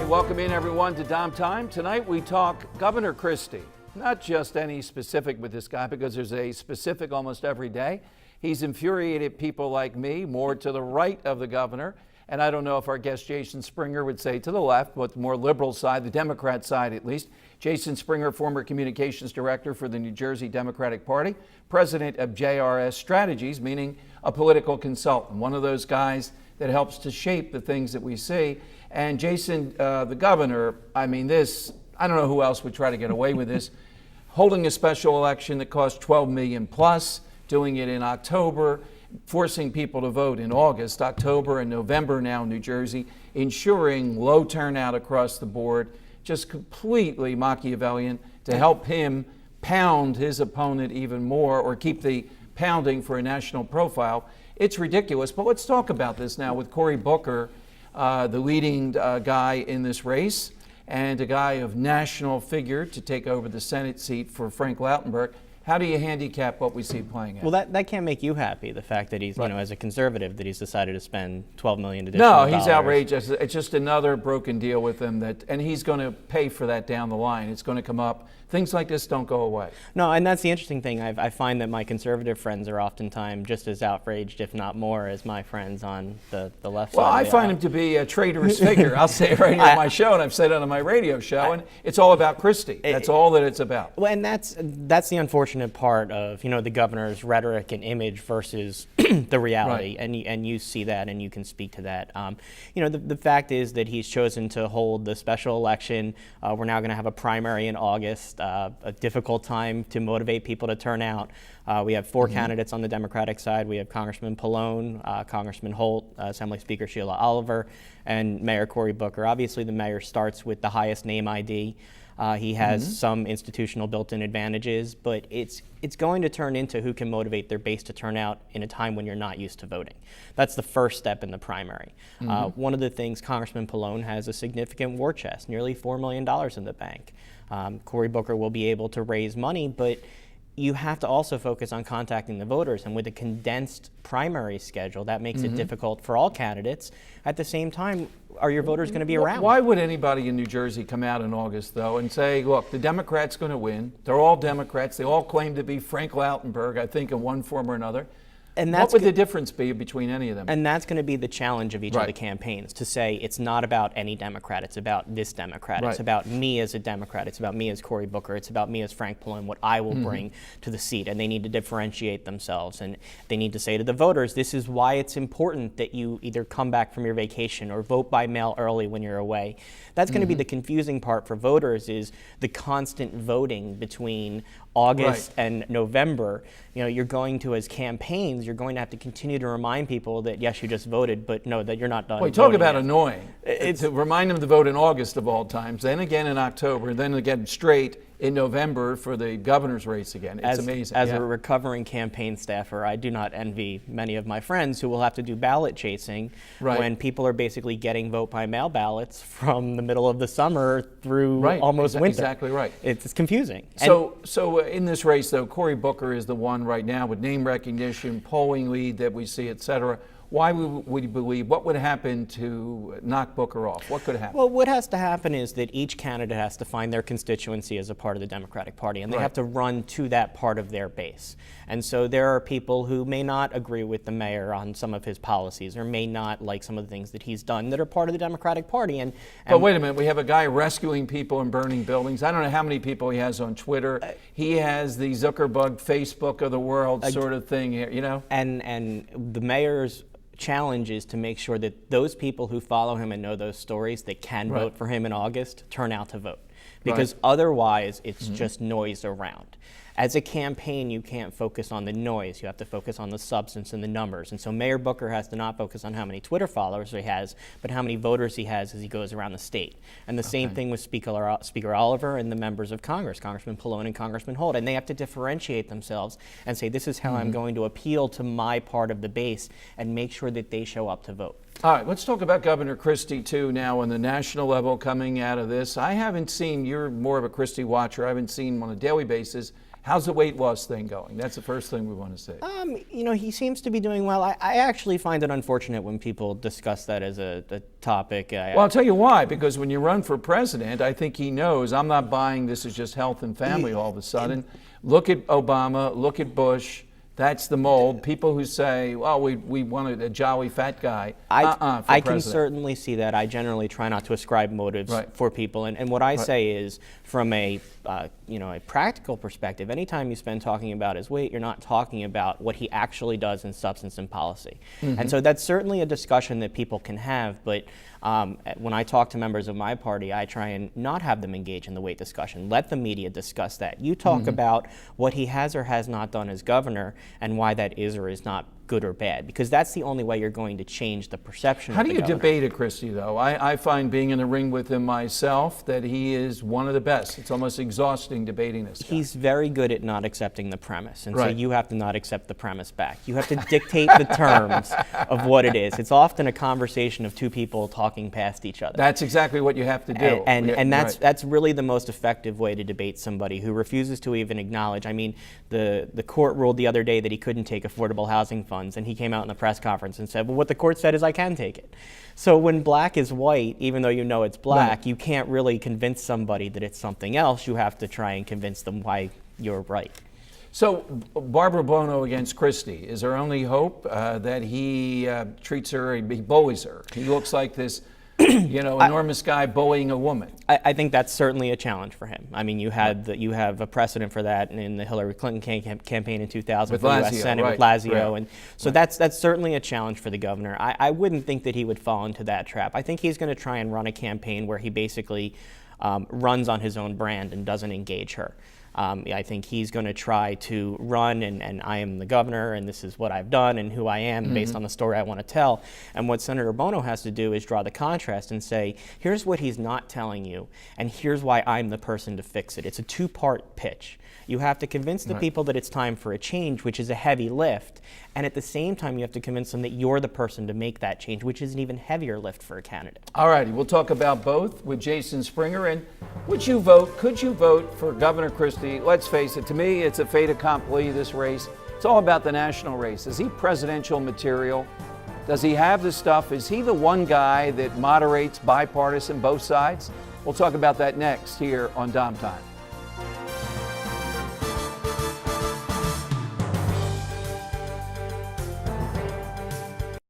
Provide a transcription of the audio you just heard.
welcome in everyone to DomTime. Tonight we talk Governor Christie. Not just any specific with this guy, because there's a specific almost every day. He's infuriated people like me, more to the right of the governor. And I don't know if our guest Jason Springer would say to the left, but the more liberal side, the Democrat side at least. Jason Springer, former communications director for the New Jersey Democratic Party, president of JRS Strategies, meaning a political consultant, one of those guys that helps to shape the things that we see. And Jason, the governor, I mean, I don't know who else would try to get away with this, holding a special election that cost $12 million plus, doing it in October, forcing people to vote in August, October, and November now in New Jersey, ensuring low turnout across the board, just completely Machiavellian to help him pound his opponent even more or keep the pounding for a national profile. It's ridiculous, but let's talk about this now with Cory Booker, the leading guy in this race, and a guy of national figure to take over the Senate seat for Frank Lautenberg. How do you handicap what we see playing out? Well, that can't make you happy, the fact that he's, right, as a conservative, that he's decided to spend $12 million additional dollars. No, he's outrageous. It's just another broken deal with him, and he's going to pay for that down the line. It's going to come up. Things like this don't go away. No, and that's the interesting thing. I find that my conservative friends are oftentimes just as outraged, if not more, as my friends on the left side. Well, I find him to be a traitorous figure. I'll say it right here on my show, and I've said it on my radio show, and it's all about Christie. That's all that it's about. Well, and that's the unfortunate part of, the governor's rhetoric and image versus the reality, right. and you see that, and you can speak to that. The fact is that he's chosen to hold the special election. We're now going to have a primary in August. A difficult time to motivate people to turn out. We have four candidates on the Democratic side. We have Congressman Pallone, Congressman Holt, Assembly Speaker Sheila Oliver, and Mayor Cory Booker. Obviously, the mayor starts with the highest name ID. He has some institutional built-in advantages, but it's going to turn into who can motivate their base to turn out in a time when you're not used to voting. That's the first step in the primary. One of the things, Congressman Pallone has a significant war chest, nearly $4 million in the bank. Cory Booker will be able to raise money, but you have to also focus on contacting the voters, and with a condensed primary schedule, that makes it difficult for all candidates. At the same time, are your voters going to be around? Why would anybody in New Jersey come out in August, though, and say, look, the Democrats going to win. They're all Democrats. They all claim to be Frank Lautenberg, I think, in one form or another. And what would the difference be between any of them? And that's going to be the challenge of each of the campaigns, to say it's not about any Democrat, it's about this Democrat. It's about me as a Democrat, it's about me as Cory Booker, it's about me as Frank Pallone, what I will bring to the seat. And they need to differentiate themselves, and they need to say to the voters, this is why it's important that you either come back from your vacation or vote by mail early when you're away. That's going to be the confusing part for voters, is the constant voting between August and November. You're going to, as campaigns, you're going to have to continue to remind people that, yes, you just voted, but no, that you're not done. Well, talk about yet. Annoying. It's to remind them to vote in August of all times, then again in October, then again straight in November for the governor's race again. It's amazing. As a recovering campaign staffer, I do not envy many of my friends who will have to do ballot chasing when people are basically getting vote by mail ballots from the middle of the summer through almost winter. Exactly right. It's confusing. So in this race, though, Cory Booker is the one right now with name recognition, polling lead that we see, et cetera. Why would you believe, what would happen to knock Booker off? What could happen? Well, what has to happen is that each candidate has to find their constituency as a part of the Democratic Party, and they have to run to that part of their base. And so there are people who may not agree with the mayor on some of his policies, or may not like some of the things that he's done that are part of the Democratic Party. But wait a minute, we have a guy rescuing people and burning buildings. I don't know how many people he has on Twitter. He has the Zuckerberg Facebook of the world sort of thing here, And the mayor's challenge is to make sure that those people who follow him and know those stories that can vote for him in August turn out to vote, because otherwise it's just noise around. As a campaign, you can't focus on the noise. You have to focus on the substance and the numbers. And so Mayor Booker has to not focus on how many Twitter followers he has, but how many voters he has as he goes around the state. And the same thing with Speaker Oliver and the members of Congress, Congressman Pallone and Congressman Holt. And they have to differentiate themselves and say, this is how I'm going to appeal to my part of the base, and make sure that they show up to vote. All right, let's talk about Governor Christie, too, now on the national level coming out of this. I haven't seen, you're more of a Christie watcher, I haven't seen on a daily basis How's the weight loss thing going? That's the first thing we want to see. You know, he seems to be doing well. I actually find it unfortunate when people discuss that as a topic. Well, I'll tell you why. Because when you run for president, I think he knows I'm not buying this as just health and family all of a sudden. Look at Obama, look at Bush. That's the mold. People who say, well, we wanted a jolly fat guy. I can certainly see that. I generally try not to ascribe motives for people. And what I say is, from a a practical perspective, anytime you spend talking about his weight, you're not talking about what he actually does in substance and policy. And so that's certainly a discussion that people can have, but when I talk to members of my party, I try and not have them engage in the weight discussion. Let the media discuss that. You talk about what he has or has not done as governor and why that is or is not good or bad, because that's the only way you're going to change the perception of the governor. How do you debate a Christie, though? I find, being in the ring with him myself, that he is one of the best. It's almost exhausting debating this guy. He's very good at not accepting the premise, and so you have to not accept the premise back. You have to dictate the terms of what it is. It's often a conversation of two people talking past each other. That's exactly what you have to do. And that's really the most effective way to debate somebody who refuses to even acknowledge. I mean, the court ruled the other day that he couldn't take affordable housing funds, and he came out in the press conference and said, well, what the court said is I can take it. So when black is white, even though you know it's black, you can't really convince somebody that it's something else. You have to try and convince them why you're right. So Barbara Buono against Christie, is there only hope that he treats her, he bullies her? He looks like this enormous guy bullying a woman. I think that's certainly a challenge for him. I mean, you have a precedent for that in the Hillary Clinton campaign in 2000 with for the Lazio, U.S. Senate with Lazio, and so that's certainly a challenge for the governor. I wouldn't think that he would fall into that trap. I think he's going to try and run a campaign where he basically runs on his own brand and doesn't engage her. I think he's going to try to run and I am the governor and this is what I've done and who I am based on the story I want to tell. And what Senator Buono has to do is draw the contrast and say, here's what he's not telling you and here's why I'm the person to fix it. It's a two-part pitch. You have to convince the people that it's time for a change, which is a heavy lift, and at the same time you have to convince them that you're the person to make that change, which is an even heavier lift for a candidate. All righty, we'll talk about both with Jason Springer. And could you vote for Governor Christie? Let's face it, to me it's a fait accompli, this race. It's all about the national race. Is he presidential material? Does he have the stuff? Is he the one guy that moderates bipartisan both sides? We'll talk about that next here on DomTime.